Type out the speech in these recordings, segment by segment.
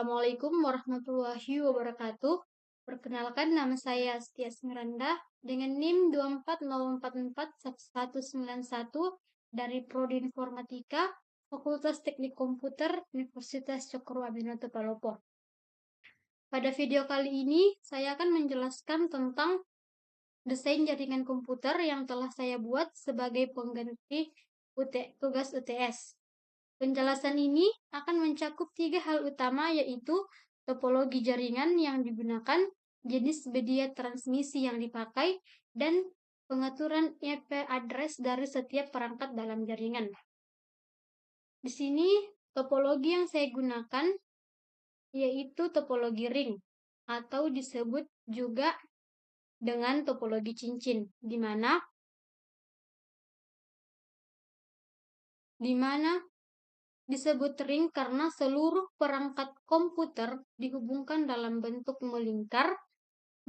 Assalamualaikum warahmatullahi wabarakatuh. Perkenalkan, nama saya Astia Smiranda dengan NIM 240441191 dari Prodi Informatika, Fakultas Teknik Komputer, Universitas Cokro Aminoto Palopo. Pada video kali ini, saya akan menjelaskan tentang desain jaringan komputer yang telah saya buat sebagai pengganti tugas UTS. Penjelasan ini akan mencakup 3 hal utama, yaitu topologi jaringan yang digunakan, jenis media transmisi yang dipakai, dan pengaturan IP address dari setiap perangkat dalam jaringan. Di sini topologi yang saya gunakan yaitu topologi ring atau disebut juga dengan topologi cincin, di mana disebut ring karena seluruh perangkat komputer dihubungkan dalam bentuk melingkar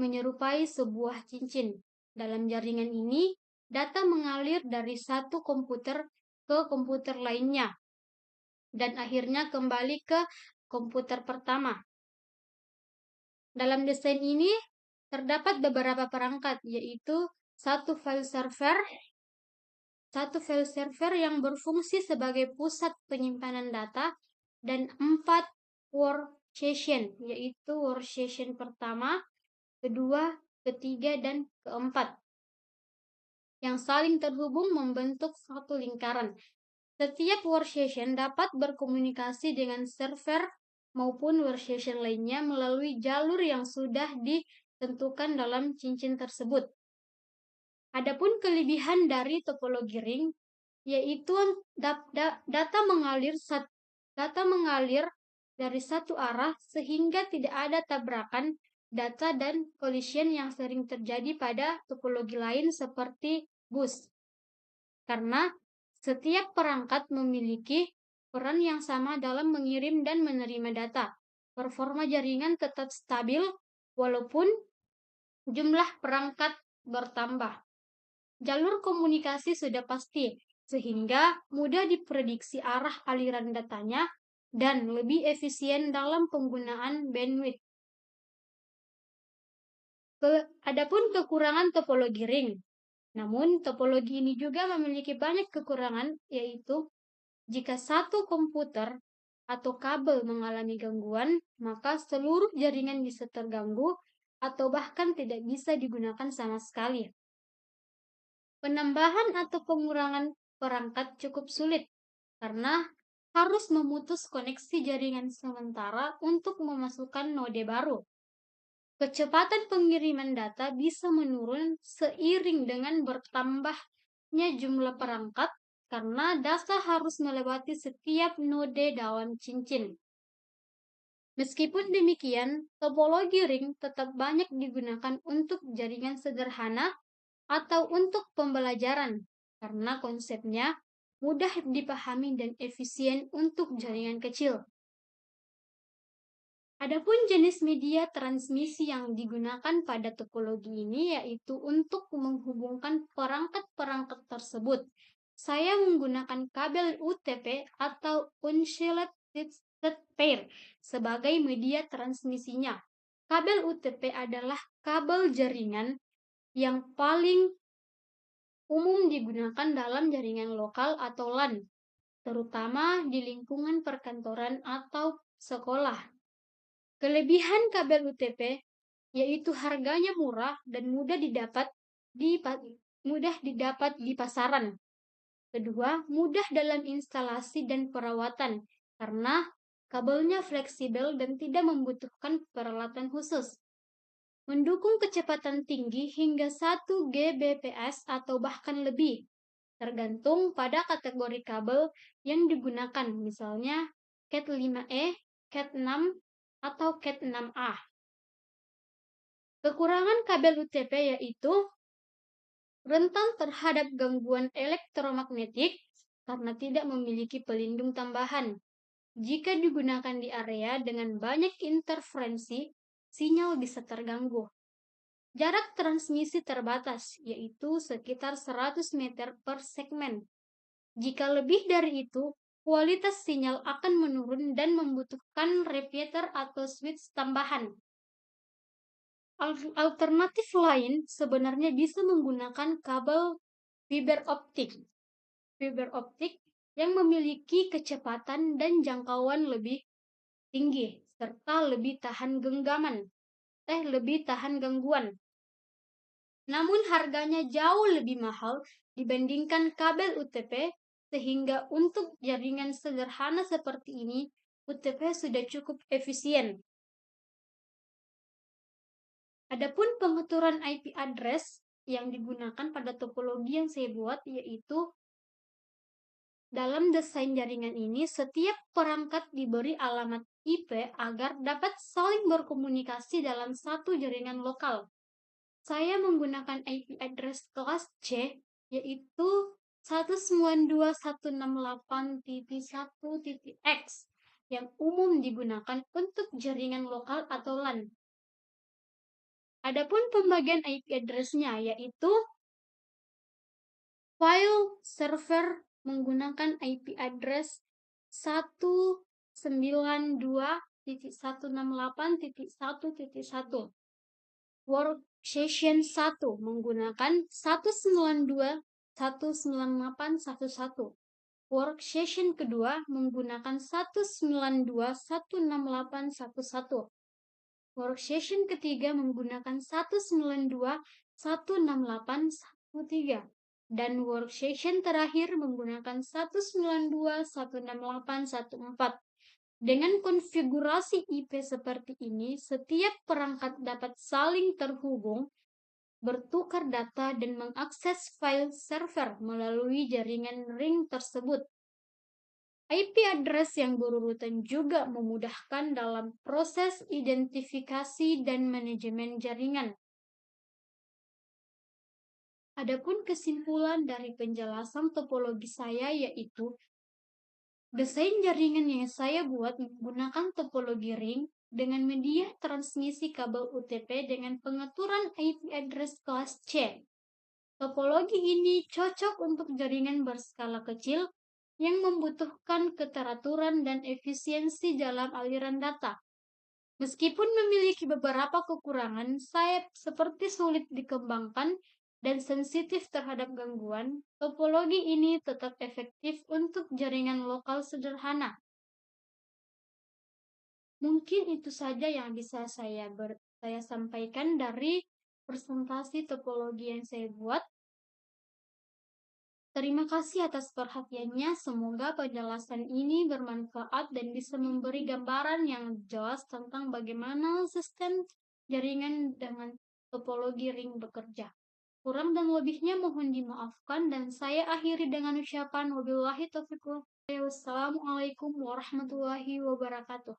menyerupai sebuah cincin. Dalam jaringan ini, data mengalir dari satu komputer ke komputer lainnya dan akhirnya kembali ke komputer pertama. Dalam desain ini terdapat beberapa perangkat, yaitu satu file server yang berfungsi sebagai pusat penyimpanan data, dan 4 workstation, yaitu workstation pertama, kedua, ketiga, dan keempat, yang saling terhubung membentuk satu lingkaran. Setiap workstation dapat berkomunikasi dengan server maupun workstation lainnya melalui jalur yang sudah ditentukan dalam cincin tersebut. Adapun kelebihan dari topologi ring yaitu data mengalir dari satu arah sehingga tidak ada tabrakan data dan collision yang sering terjadi pada topologi lain seperti bus. Karena setiap perangkat memiliki peran yang sama dalam mengirim dan menerima data. Performa jaringan tetap stabil walaupun jumlah perangkat bertambah. Jalur komunikasi sudah pasti, sehingga mudah diprediksi arah aliran datanya dan lebih efisien dalam penggunaan bandwidth. Adapun kekurangan topologi ring. Namun, topologi ini juga memiliki banyak kekurangan, yaitu jika satu komputer atau kabel mengalami gangguan, maka seluruh jaringan bisa terganggu atau bahkan tidak bisa digunakan sama sekali. Penambahan atau pengurangan perangkat cukup sulit karena harus memutus koneksi jaringan sementara untuk memasukkan node baru. Kecepatan pengiriman data bisa menurun seiring dengan bertambahnya jumlah perangkat karena data harus melewati setiap node dalam cincin. Meskipun demikian, topologi ring tetap banyak digunakan untuk jaringan sederhana atau untuk pembelajaran karena konsepnya mudah dipahami dan efisien untuk jaringan kecil. Adapun jenis media transmisi yang digunakan pada topologi ini yaitu untuk menghubungkan perangkat-perangkat tersebut. Saya menggunakan kabel UTP atau Uninsulated Pair sebagai media transmisinya. Kabel UTP adalah kabel jaringan yang paling umum digunakan dalam jaringan lokal atau LAN, terutama di lingkungan perkantoran atau sekolah. Kelebihan kabel UTP yaitu harganya murah dan mudah didapat di pasaran. Kedua, mudah dalam instalasi dan perawatan karena kabelnya fleksibel dan tidak membutuhkan peralatan khusus. Mendukung kecepatan tinggi hingga 1 Gbps atau bahkan lebih, tergantung pada kategori kabel yang digunakan, misalnya Cat 5e, Cat 6, atau Cat 6a. Kekurangan kabel UTP yaitu rentan terhadap gangguan elektromagnetik karena tidak memiliki pelindung tambahan. Jika digunakan di area dengan banyak interferensi, sinyal bisa terganggu. Jarak transmisi terbatas, yaitu sekitar 100 meter per segmen. Jika lebih dari itu, kualitas sinyal akan menurun dan membutuhkan repeater atau switch tambahan. Alternatif lain sebenarnya bisa menggunakan kabel fiber optik. Fiber optik yang memiliki kecepatan dan jangkauan lebih tinggi serta lebih tahan gangguan. Namun harganya jauh lebih mahal dibandingkan kabel UTP, sehingga untuk jaringan sederhana seperti ini, UTP sudah cukup efisien. Adapun pengaturan IP address yang digunakan pada topologi yang saya buat, yaitu dalam desain jaringan ini, setiap perangkat diberi alamat IP agar dapat saling berkomunikasi dalam satu jaringan lokal. Saya menggunakan IP address kelas C, yaitu 192.168.1.x yang umum digunakan untuk jaringan lokal atau LAN. Adapun pembagian IP address-nya yaitu file server menggunakan IP address 192.168.1.1. Workstation 1 menggunakan 192.168.1.1. Workstation kedua menggunakan 192.168.1.1. Workstation ketiga menggunakan 192.168.1.3. Dan workstation terakhir menggunakan 192.168.1.4. Dengan konfigurasi IP seperti ini, setiap perangkat dapat saling terhubung, bertukar data, dan mengakses file server melalui jaringan ring tersebut. IP address yang berurutan juga memudahkan dalam proses identifikasi dan manajemen jaringan. Adapun kesimpulan dari penjelasan topologi saya yaitu desain jaringan yang saya buat menggunakan topologi ring dengan media transmisi kabel UTP dengan pengaturan IP address kelas C. Topologi ini cocok untuk jaringan berskala kecil yang membutuhkan keteraturan dan efisiensi dalam aliran data. Meskipun memiliki beberapa kekurangan, saya seperti sulit dikembangkan dan sensitif terhadap gangguan, topologi ini tetap efektif untuk jaringan lokal sederhana. Mungkin itu saja yang bisa saya sampaikan dari presentasi topologi yang saya buat. Terima kasih atas perhatiannya. Semoga penjelasan ini bermanfaat dan bisa memberi gambaran yang jelas tentang bagaimana sistem jaringan dengan topologi ring bekerja. Kurang dan lebihnya mohon dimaafkan, dan saya akhiri dengan ucapan wabillahi taufiq. Wassalamualaikum warahmatullahi wabarakatuh.